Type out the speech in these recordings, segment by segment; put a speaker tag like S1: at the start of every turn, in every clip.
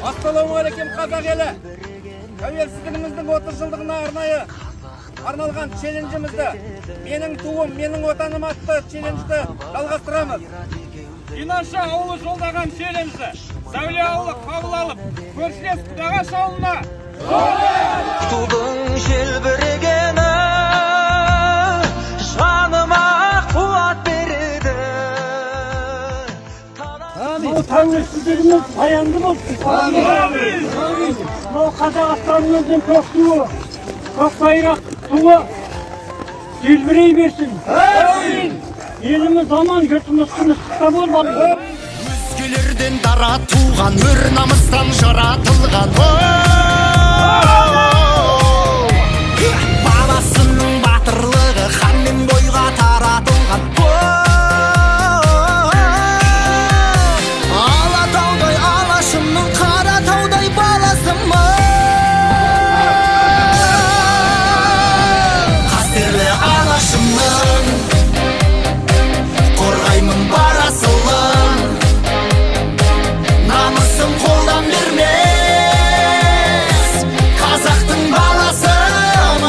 S1: Ассалаумағалейкум қазақ елі. Тәуелсіздігіміздің 30 жылдығына арналған челленджімізді менің туым, менің отаным атты челленджді жалғастырамыз.
S2: Инанша ауылы жолдаған челленджді Сәуле ауылы қабыл алып, көршілес Құдағаш ауылына
S3: тудың желбірегені жаныма қуат береді.
S4: Бұл тәуелсіздігіміз баянды болсын. Бұл Қазақстанымыздың көк туы, көк байрақ туы желбірей берсін. Еліміз аман, жұртымыз тыныштықта болсын.
S3: Өзгелерден дара туған, өр намыстан жаратылған. Баласының батырлығы хан мен бойға таратылған. Алатаудай алашымның Қаратаудай баласымын. Қастерлі алашымның қорғаймын барасылын. Намысын қолдан бермес қазақтың баласымын.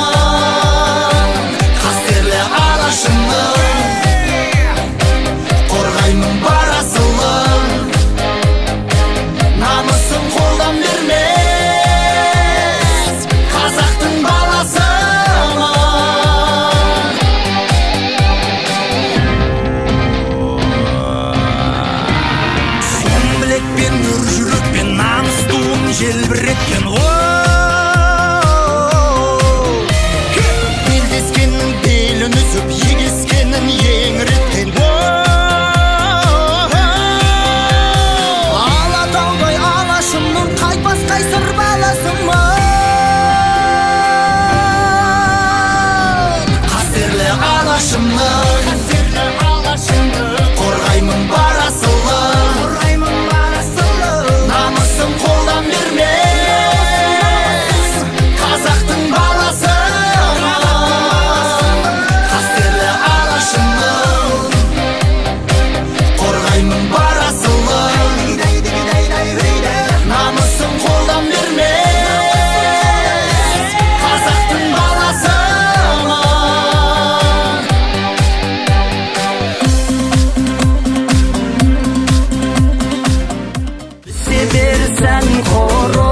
S3: Қастерлі алашымның қорғаймын барасылын. Намысын қолдан бермес қазақтың баласымын. Сон білекпен өр жүрекпен намыс туын желбіреткен. Белдескеннің белін үзіп, егескенін еңіреткен. Алатаудай алашымның қайтпас қайсыр баласымын. Қастерлі алашымның қорғаймын барасылын. Намысын қолдан бермес қазақтың баласымын. Қастерлі алашымның қорғаймын барасылын. Намысын қолдан бермес қазақтың баласымын. Берсән қоры